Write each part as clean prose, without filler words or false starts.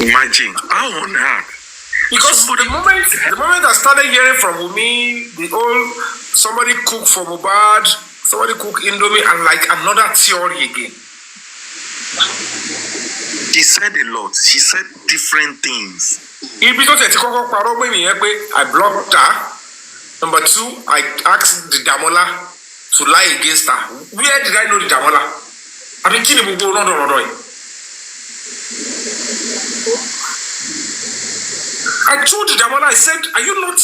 Imagine how on earth. Because the moment I started hearing from Wunmi, the whole somebody cook for Mohbad, somebody cook Indomie, and like another theory again. She said a lot. She said different things. Because I blocked her. Number two, I asked the Damola to lie against her. Where did I know the Damola? I mean, kill him, go, no. I told the Damola, I said, are you not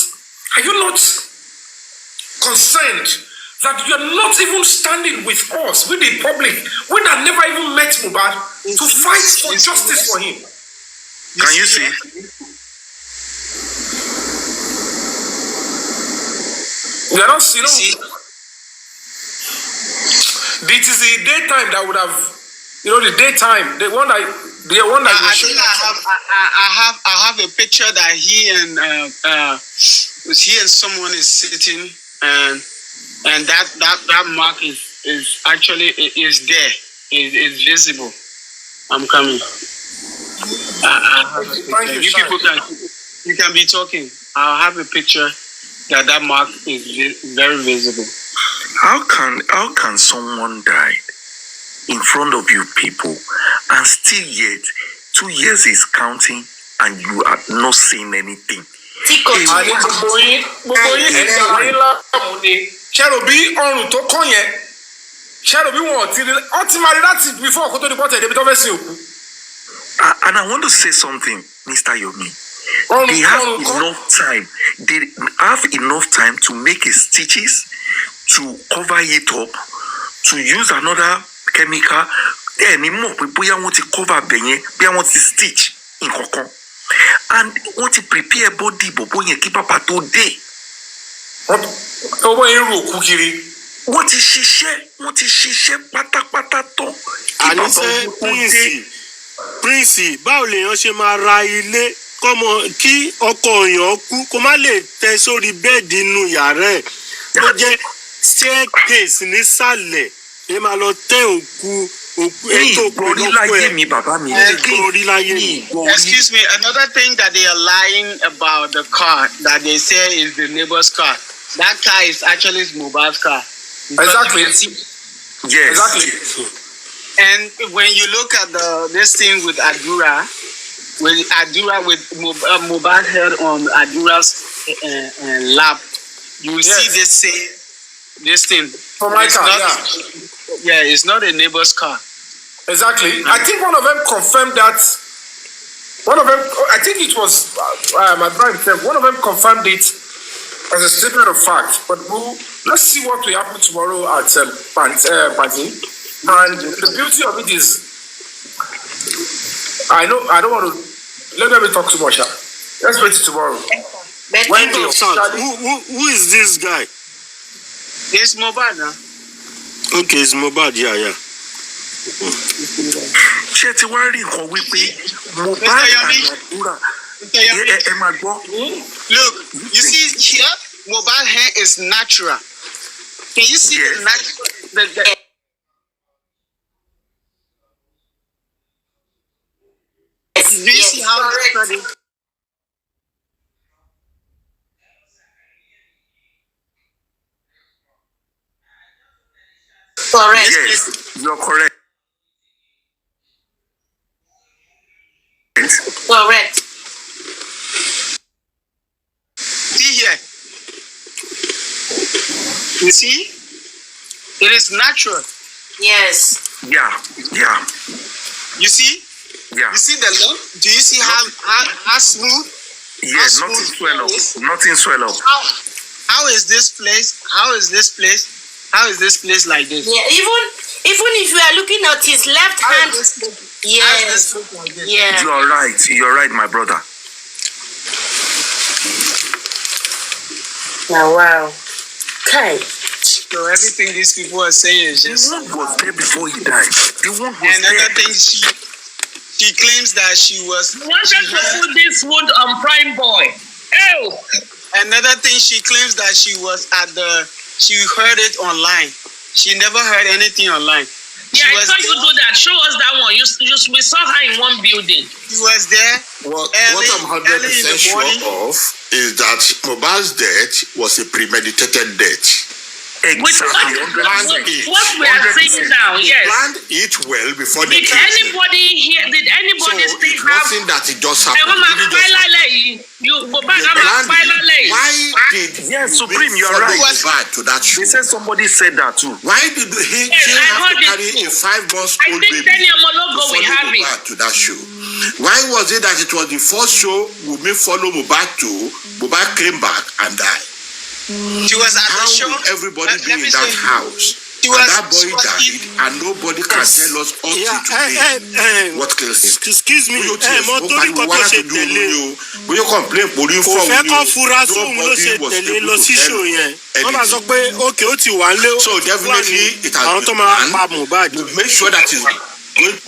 concerned that you're not even standing with us, with the public, we that never even met Mohbad, to fight for justice for him? Can you see? We are not, you know, this is the daytime that would have, you know, the daytime, the one that I think I have a picture that he and someone is sitting, and that mark is actually there, is visible. I'm coming. You can be talking. I'll have a picture that mark is very visible. How can someone die in front of you people and still yet 2 years is counting and you are not saying anything? And I want to say something, Mr. Yomi. They have enough time to make stitches, to cover it up, to use another chemical. Anymore, people want to cover benye, they want to stitch in cocoon, and want to prepare body, but when you keep up at all day. What is she share? Pata to. And he said, Prince, báwo lèèyàn ṣe máa ra ilé kọ́mọ kí ọkọ èèyàn kú kó má lè tẹ sórí bẹ́ẹ̀dì inú yàrá ẹ̀ tó jẹ́ staircase nísàlẹ̀ ẹ máa lọ tẹ òkú ètò Excuse me, another thing that they are lying about the car that they say is the neighbor's car. That car is actually Mohbad's car. Exactly. Yes. Exactly. And when you look at this thing with Adura with Mohbad head on Adura's lap, you will see this thing. For my car, yeah, it's not a neighbor's car. Exactly. I think one of them confirmed that. One of them, I think it was my brother himself. One of them confirmed it as a statement of fact. But let's see what will happen tomorrow at Kpãiii. And the beauty of it is, I don't want to let them talk too much. Let's wait till tomorrow. Who is this guy? It's Mohbad now. Okay, it's Mohbad, yeah. Look, you see here, Mohbad hair is natural. Can you see the natural? Do you see how the study? Correct. Yes, you're correct. Correct. See here. You see? It is natural. Yes. Yeah. You see? Yeah. You see the look? Do you see how smooth? Yeah, nothing swell up. How is this place? How is this place like this? Yeah, even if you are looking at his left hand. Yes. Yeah. You're right, my brother. Oh, wow. Okay. So everything these people are saying is just. The one was there before he died. Another thing she claims that she was. You wanted to put this wood on Prime Boy. Ew. Another thing she claims that she was she heard it online. She never heard anything online. Yeah, I saw you do that. Show us that one. We saw her in one building. She was there. What Early- I'm 100% early in the sure morning. of is that Mohbad's death was a premeditated death. Exactly. What we are saying now, He yes. planned it well before they Did killed him. anybody here? Did anybody So still it have? wasn't that it just I happened. want It didn't just happen. you go back. They I'm planned it. Why a did Yes, Wunmi Supreme, you're follow right. Mohbad to that show? They said somebody said that too. Why did he Yes, I have to heard it carry too. a 5-month I old think baby Daniel to Mologo follow will have it. Mohbad to that show? Why was it that it was the first show Wunmi followed Mohbad to? Mohbad came back and died. She was at How the show. will everybody Let be me in that say- house? She And was- that boy she was died, in- and nobody can tell us up Yeah, to today what killed him. excuse me, mo torí Nobody kan tó wanted ṣe to do tẹ̀lé Wunmi o. Bóyá complain pòrí ń kò fọ́ fẹ́ Wunmi kán o. fura sóhun ló ṣe Nobody was tẹ̀lé able lọ to sí tell show yẹn wọ́n máa sọ anything. pé òkè ó ti wà lé So definitely it has àwọn tó been máa planned. pa Mohbad. We make sure that is going.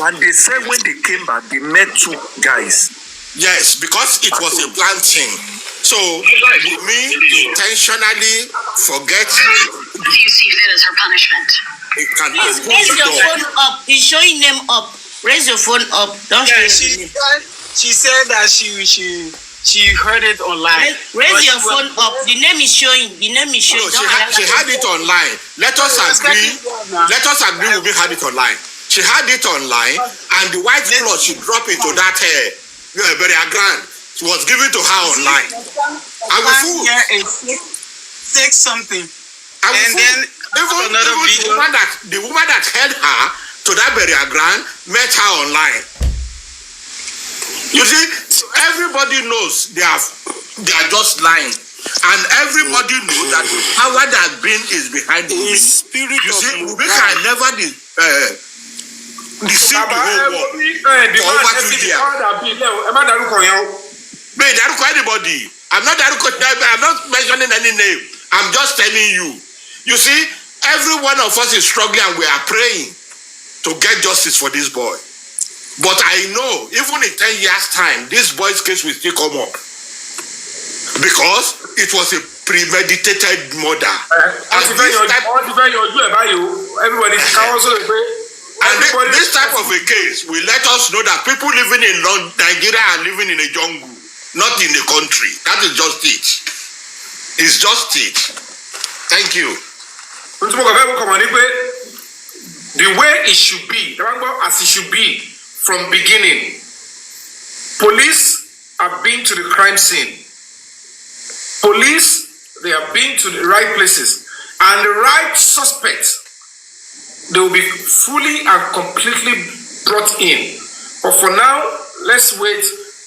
And they said when they came back, they met two guys. Yes, because it was a planned thing. So Wunmi intentionally forget What do you see fit as her punishment? it can Please open raise the your door. phone up. He's showing them up. Raise your phone up. Don't show Yeah, your name. she said that she heard it online. Raise your phone up. The name is showing. The name is showing. No, Don't she had it online. Let us agree. Let us agree Wunmi had it online. She had it online, and the white cloth she dropped into that burial ground was given to her online. I will fool. Yeah, it's 6 something. I will And fool. then Even another video. the woman that held her to that burial ground met her online. You see, everybody knows they are just lying, and everybody knows that the power that is behind Wunmi. His spirit You of see, Wunmi Mohbad. can never deceive the whole world. Over to there. ẹ má darúkọ yẹn o. Me, daruko anybody. I'm not mentioning any name. I'm just telling you. You see, every one of us is struggling, and we are praying to get justice for this boy. But I know, even in 10 years' time, this boy's case will still come up. Because it was a premeditated murder. wọ́n ti fẹ́ yọjú ẹ̀ báyìí o. everybody ti káwọ́ sórí pé. And this type of a case will let us know that people living in Nigeria are living in a jungle, not in a country. That is just it. It's just it. Thank you. n tún bọ̀ kọ̀ọ̀kan kọ̀ọ̀kan ní pé the way it should be ẹ bá gbọ́ as it should be from beginning. Police have been to the crime scene. Police, they have been to the right places, and the right suspects, they will be fully and completely brought in. But for now, let's wait.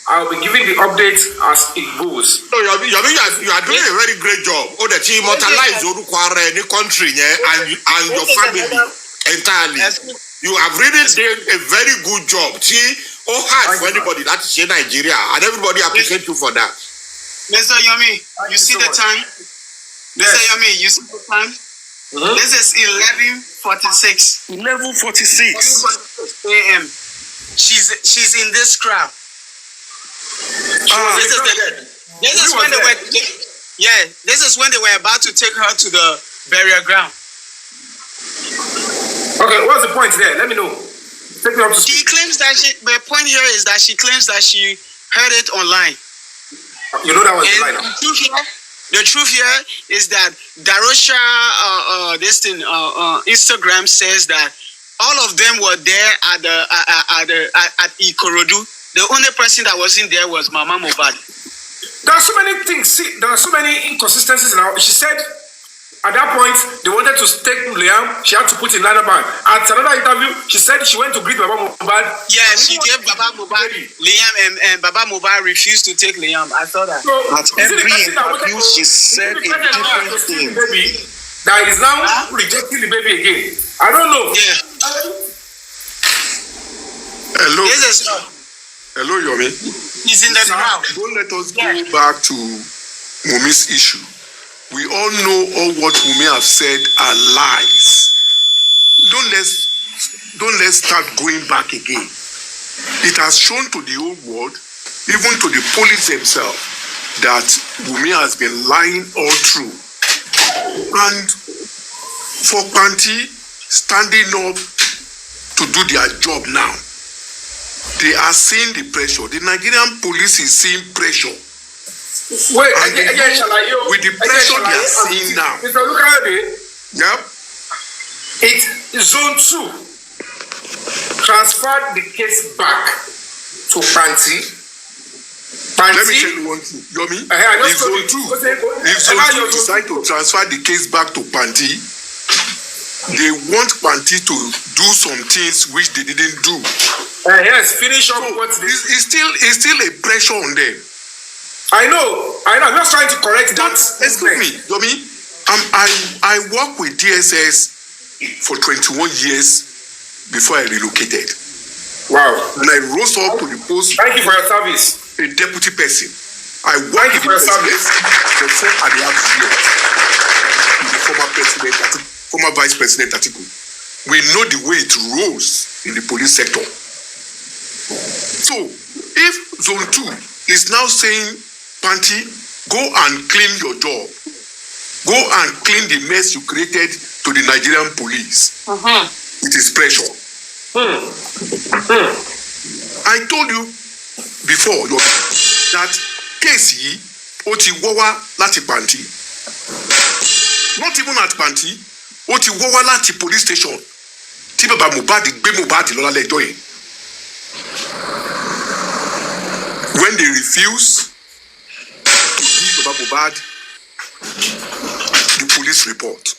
I'll be giving the update as it goes. So you are doing a very great job. Oh, that you immortalize orúkọ ara ẹ ní country yẹn and your family entirely. You have really done a very good job. See, hard for anybody that is in Nigeria, and everybody appreciate you for that. Mr. Yomi, you see the time? Mr. Yomi, you see the time? This is 11:46 11:46. a.m. She's in this crowd. This is when they were. Yeah, this is when they were about to take her to the burial ground. Okay, what's the point there? Let me know. Take me up to speed. She claims that the point here is that she claims that she heard it online. You know that was the And line. the truth here is that Darosha, Instagram says that all of them were there at Ikorodu. The only person that wasn't there was Mama Mohbad. There are so many things. See, there are so many inconsistencies now. She said at that point they wanted to take Liam. She had to put in another bag. At another interview, she said she went to greet Baba Mohbad. Yeah, she gave Baba Mohbad Liam, and Baba Mohbad refused to take Liam. I saw that. So, At every interview, she said a different thing. That is now rejecting the baby again. I don't know. Yeah. Hello. This is Hello, Yomi. he's in the crowd. Don't let us go back to Wunmi's issue. We all know all what Wunmi have said are lies. Don't let's start going back again. It has shown to the whole world, even to the police themselves, that Wunmi has been lying all through. And for Kpãiii, standing up to do their job now. They are seeing the pressure. The Nigerian police is seeing pressure. Wait, And they know with the pressure they are seeing now. Mr. Olukayode, Yep. it's zone 2 transferred the case back to Kpãiii. Let me tell you one thing, Yomi. If Zone 2 decide to transfer the case back to Kpãiii, they want Kpãiii to do some things which they didn't do. Yes, finish up So what they... it's still a pressure on them. I know. I'm just trying to correct that. Excuse me, Yomi. I worked with DSS for 21 years before I relocated. Wow. And I rose up to the post. Thank you for your service. A deputy person. I worked with the president for 4.5 years. With the former vice president Atiku. We know the way it rolls in the police sector. So, if Zone 2 is now saying, Kpãiii, go and clean your job. Go and clean the mess you created to the Nigerian police. It is pressure. I told you before that case yìí ó ti wọ́ wá láti Kpãiii. Not even at Kpãiii, ó ti wọ́ wá láti police station tí bàbá Mohbad gbé Mohbad lọ lálẹ́ ẹjọ́ yẹn. When they refuse to give bàbá Mohbad the police report.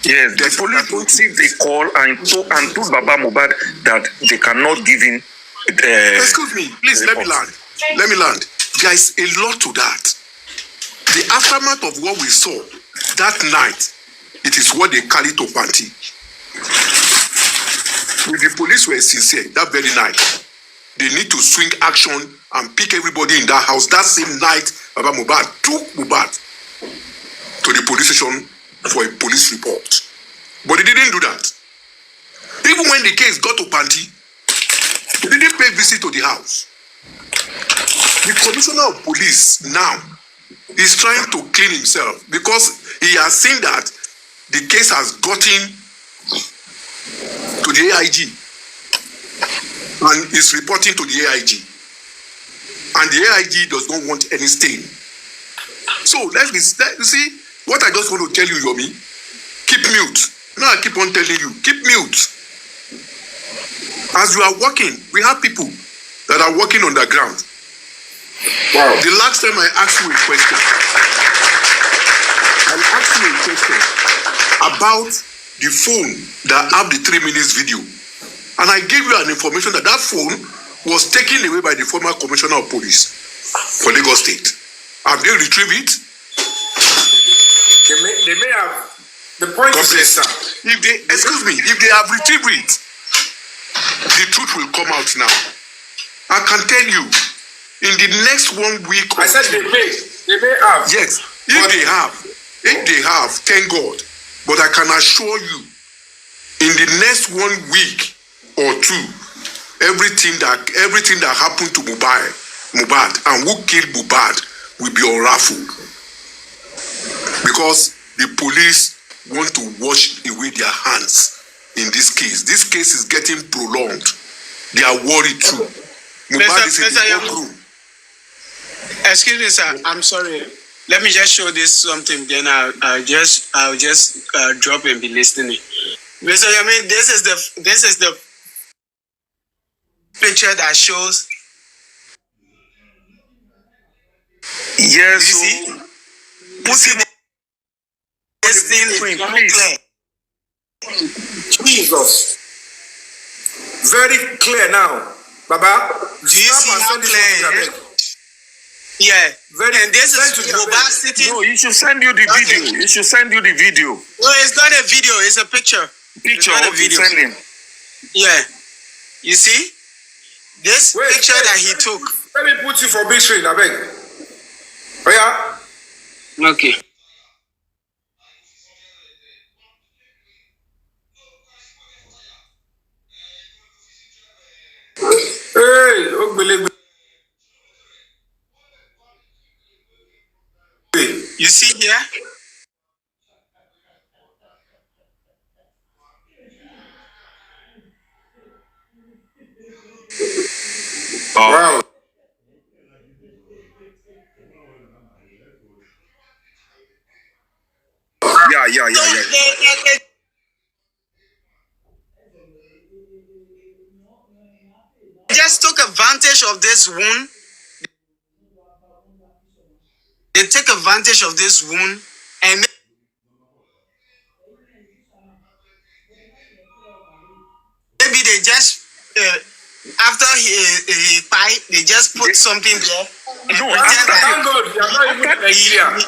Yes, the police received a call and told Baba Mohbad that they cannot give him. Excuse me, please let me land. Let me land. There is a lot to that. The aftermath of what we saw that night, it is what they carried to Kpãiii. If the police were sincere that very night, they need to swing action and pick everybody in that house. That same night, Baba Mohbad took Mohbad to the police station for a police report. But they didn't do that. Even when the case got to Kpãiii, they didn't pay visit to the house. The commissioner of police now is trying to clean himself because he has seen that the case has gotten to the AIG and is reporting to the AIG. And the AIG does not want any stain. So you see, what I just want to tell you, Yomi, keep mute. Now I keep on telling you, keep mute. As you are working, we have people that are working on the ground. Wow. The last time I asked you a question, about the phone that have the 3 minutes video. And I gave you an information that phone was taken away by the former commissioner of police for Lagos State. Have they retrieved it? They may have. The point is this, sir. If they have retrieved it, the truth will come out now. I can tell you, in the next 1 week. I said they may have. Yes, if they have, thank God. But I can assure you, in the next 1 week or two, everything that happened to Mohbad and who killed Mohbad will be unraveled. Because the police want to wash away their hands in this case. This case is getting prolonged. They are worried too. Mohbad is in the courtroom. Excuse me, sir. I'm sorry. Let me just show this something. Then I'll just drop and be listening. Mr. Yamin, this is the picture that shows. Yes. You see? Put in this thing, please. Jesus. Very clear now. Baba, do you see how clear? Yeah. And this is Mohbad sitting. No, you should send you the video. Okay. You should send you the video. No, it's not a video. It's a picture. Picture of you send him. Yeah. You see? This picture that he took. Let me put you for big screen, I beg. Oh yeah? Okay. Hey, oh, you see here? Wow. Yeah. They just took advantage of this wound. They take advantage of this wound and maybe they just after he Kpãiii, they just put something there. No, Thank God you are not even in Nigeria.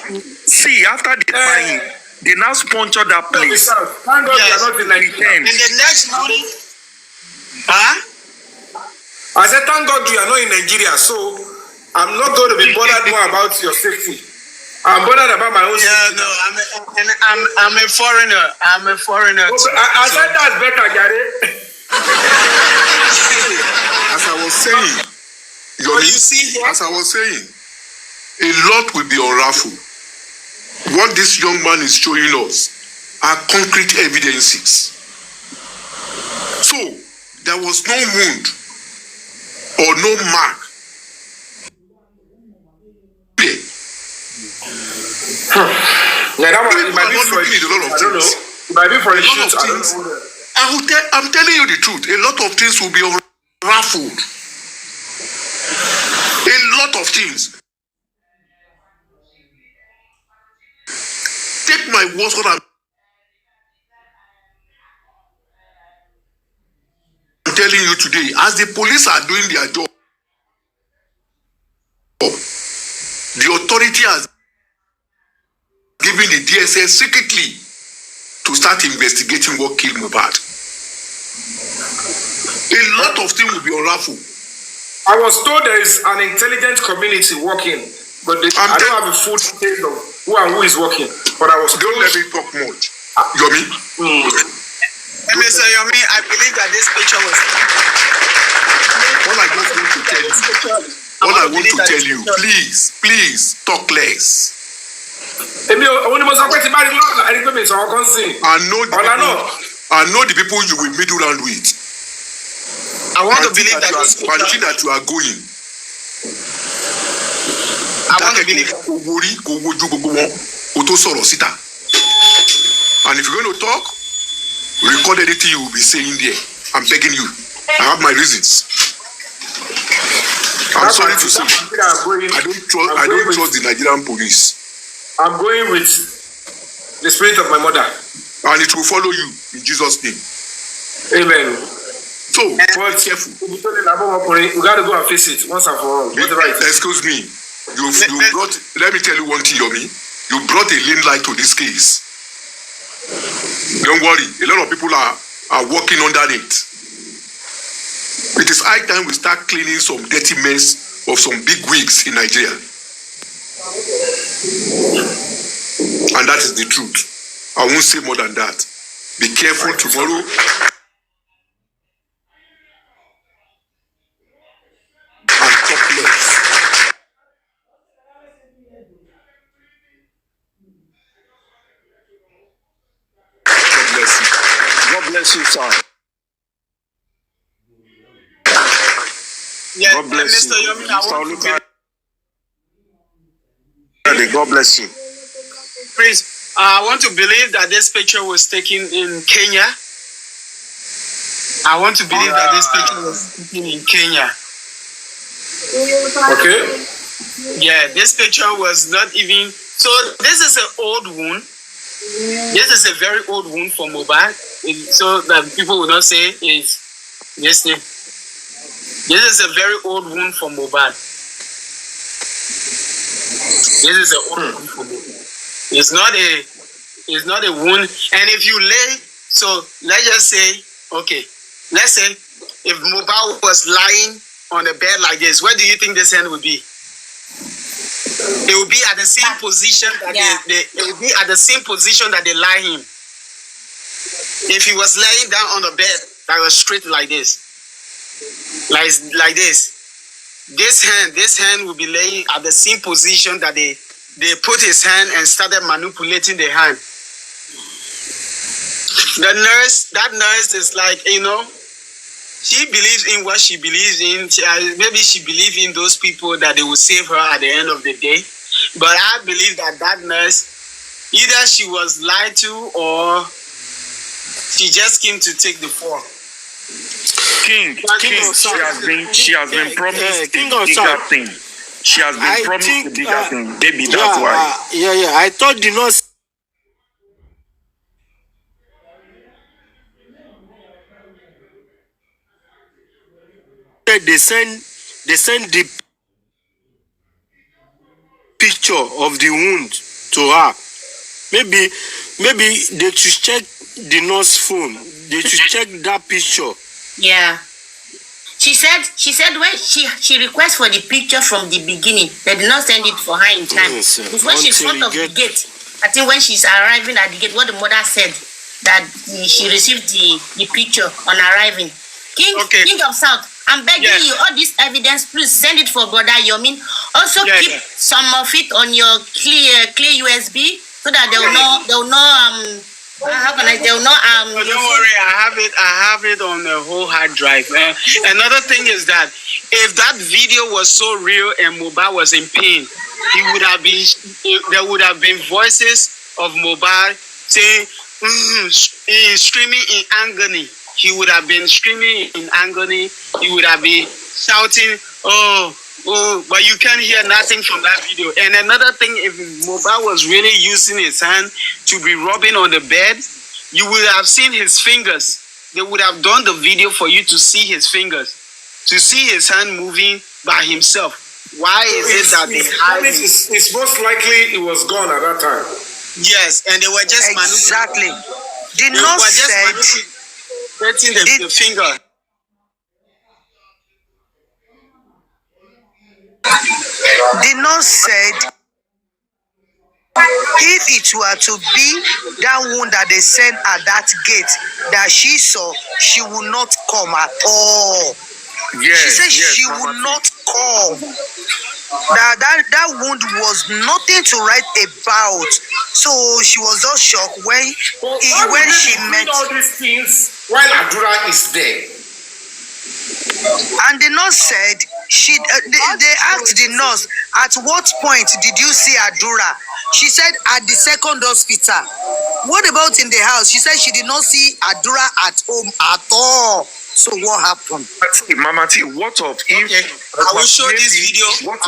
see, after the Kpãiii, they now sponsor that place. Thank God you are not in Nigeria. In the next morning, huh? I said, thank God you are not in Nigeria, so I'm not going to be bothered more about your safety. I'm bothered about my own safety. Yeah, no, I'm a foreigner. I'm a foreigner. Okay, I said that's better, Gary. As I was saying, you see here? as I was saying, a lot will be unraveled. What this young man is showing us are concrete evidences. So, there was no wound or no mark. Yeah, that one, it might be People are not for looking at a lot of I don't know. things. It might be for A the lot shoot. of I don't things. know. I'm telling you the truth. A lot of things will be unraveled. A lot of things. Take my words what I'm telling you today. As the police are doing their job, the authority has given the DSS secretly to start investigating what killed Mohbad. A lot of things will be unraveled. I was told there is an intelligent community working, but I don't have a full detail of who and who is working. But I was Don't let me talk much. Yomi? Mr. Yomi, I believe that this picture was. All I just want to tell you, please talk less. I know the people you will middle around with. I want to believe that this country that you are going. I want to believe. And if you're going to talk, record anything you will be saying there. I'm begging you. I have my reasons. I'm sorry to say, I don't trust the Nigerian police. I'm going with the spirit of my mother. And it will follow you in Jesus' name. Amen. So, be careful. We got to go and face it once and for all. Excuse me. You brought, let me tell you one thing, Yomi. You brought a lean light to this case. Don't worry. A lot of people are working under it. It is high time we start cleaning some dirty mess of some big wigs in Nigeria. And that is the truth. I won't say more than that. Be careful tomorrow. And talk less. God bless you. God bless you, sir. Yeah, God bless Mr. you. Yomi, God bless you. Please, I want to believe that this picture was taken in Kenya. I want to believe that this picture was taken in Kenya. Okay. Yeah, this picture was not even. So this is an old wound. This is a very old wound for Mohbad. So that people will not say is this thing. This is a very old wound for Mohbad. This is an old wound for Mohbad. It's not a wound. And if you lay, so let's just say, okay, let's say if Mohbad was lying on a bed like this, where do you think this hand would be? It will be at the same position that it will be at the same position that they lie him. If he was laying down on the bed that was straight like this, like this, this hand will be laying at the same position that they put his hand and started manipulating the hand. That nurse is like, she believes in what she believes in. Maybe she believes in those people that they will save her at the end of the day. But I believe that nurse, either she was lied to or she just came to take the fall. King, she has been promised a bigger thing. She has been promised a bigger thing. Maybe that's why. I thought the nurse they send the picture of the wound to her. Maybe they should check the nurse phone. They should check that picture. Yeah. She said when she requests for the picture from the beginning, they did not send it for her in time. Yes, it's when she's front of the gate. I think when she's arriving at the gate, what the mother said that she received the picture on arriving. King of South, I'm begging you, all this evidence, please send it for Brother Yomin. Also keep some of it on your clear USB so that they'll know how can I tell? No, don't worry, I have it on the whole hard drive. Another thing is that if that video was so real and Mohbad was in pain, there would have been voices of Mohbad saying, screaming in agony. He would have been screaming in agony. He would have been shouting, oh, but you can't hear nothing from that video. And another thing, if Mohbad was really using his hand to be rubbing on the bed, you would have seen his fingers. They would have done the video for you to see his fingers, to see his hand moving by himself. Why is it that they hide it? It's most likely it was gone at that time. Yes, and they were just manipulating. The nurse said the finger. The nurse said if it were to be that wound that they sent at that gate that she saw, she would not come at all. Yes, she said she would not come. That wound was nothing to write about. So she was just shocked when she met all these things while Adura is there. And the nurse said they asked the nurse, at what point did you see Adura? She said at the second hospital. What about in the house? She said she did not see Adura at home at all. So what happened? Mama T, what of if I will show this video. What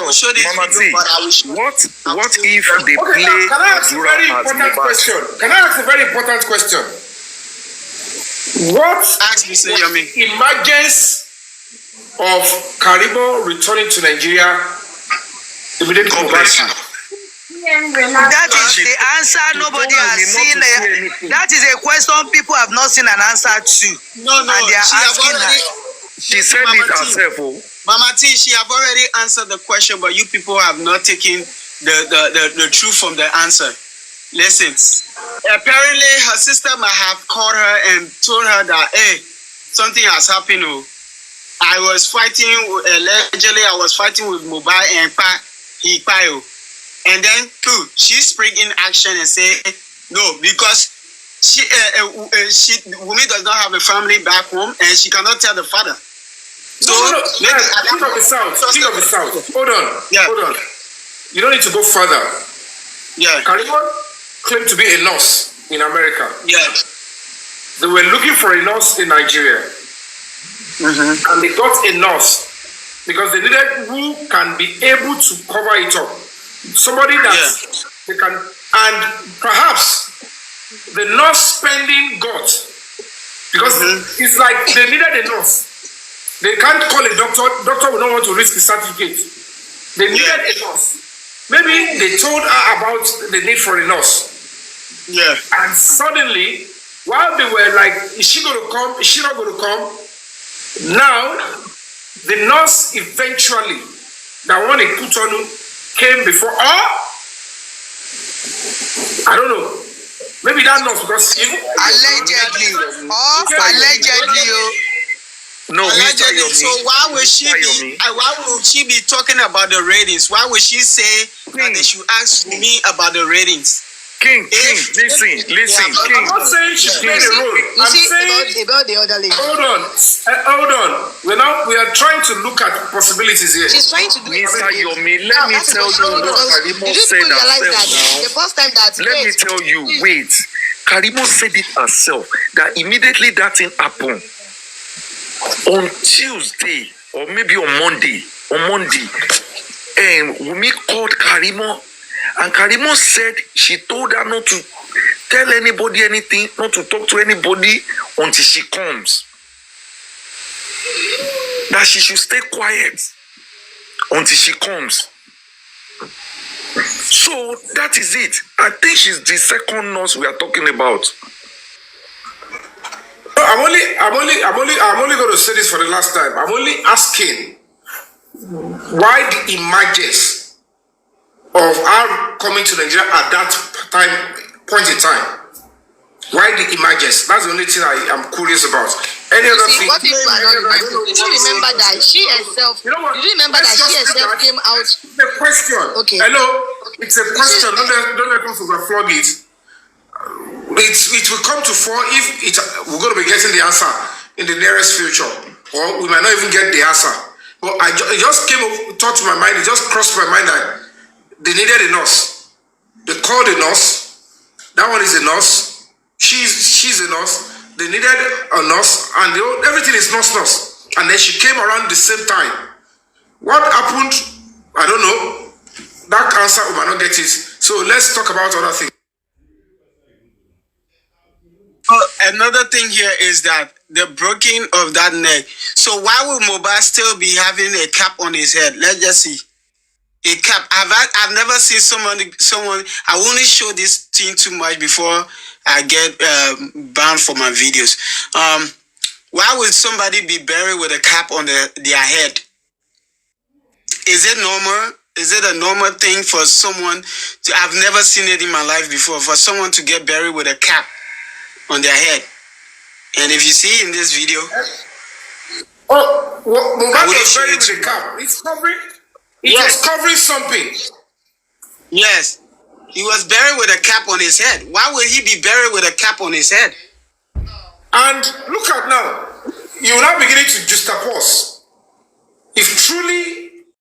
if they play Can I ask a very important question? Can I ask a very important question? What emergence of Kpãiii returning to Nigeria immediately? That is the answer nobody has seen. That is a question people have not seen an answer to. No, and they are asking her. She said it herself. Mama T, she have already answered the question, but you people have not taken the truth from the answer. Listen, apparently her sister might have called her and told her that, hey, something has happened. Allegedly I was fighting with Mohbad and Kpãiii. And then she spring in action and say no, because Wunmi does not have a family back home and she cannot tell the father. So King of the South. Hold on. You don't need to go further. Kpãiii claimed to be a nurse in America. They were looking for a nurse in Nigeria. And they got a nurse because they needed who can be able to cover it up. Somebody that they can, and perhaps the nurse spending got, because it's like they needed a nurse. They can't call a doctor. Doctor will not want to risk the certificate. They needed a nurse. Maybe they told her about the need for a nurse. And suddenly, while they were like, is she going to come? Is she not going to come? Now, the nurse eventually, that one in Kutonu, came before, I don't know. Maybe that nurse because allegedly. No, allegedly. So why would she be talking about the ratings? Why would she say that they should ask me about the ratings? King, listen, King. I'm not saying she played a role. I'm saying about the other lady. hold on. We are trying to look at possibilities here. She's trying to do it. Mr. Yomi, let me tell you what Karimo said herself the first time that Let me tell you, wait. Karimo said it herself that immediately that thing happened on Tuesday or maybe on Monday, Wunmi called Karimo, and Karimo said she told her not to tell anybody anything, not to talk to anybody until she comes. That she should stay quiet until she comes. So that is it. I think she's the second nurse we are talking about. I'm only going to say this for the last time. I'm only asking why the images of her coming to Nigeria at that point in time. Why the images? That's the only thing I am curious about. Any other thing? What people are not remembering? Did you remember that she herself? You know what? Did you remember that she herself came out? It's a question. Okay. Hello. It's a question. Don't let us overflog it. It will come to fore if we're going to be getting the answer in the nearest future, or we might not even get the answer. But it just thought to my mind. It just crossed my mind that they needed a nurse. They called a nurse. That one is a nurse. She's a nurse. They needed a nurse, and everything is nurse. And then she came around the same time. What happened? I don't know. That answer we might not get it. So let's talk about other things. Another thing here is that the breaking of that neck. So why will Mohbad still be having a cap on his head? Let's just see. A cap. I've never seen someone. I won't show this thing too much before I get banned for my videos. Why would somebody be buried with a cap on their head? Is it normal? Is it a normal thing for someone to? I've never seen it in my life before. For someone to get buried with a cap on their head. And if you see in this video, Mohbad was buried with a cap. It's covering. It was covering something. Yes. He was buried with a cap on his head. Why would he be buried with a cap on his head? And look at now. You're now beginning to juxtapose. If truly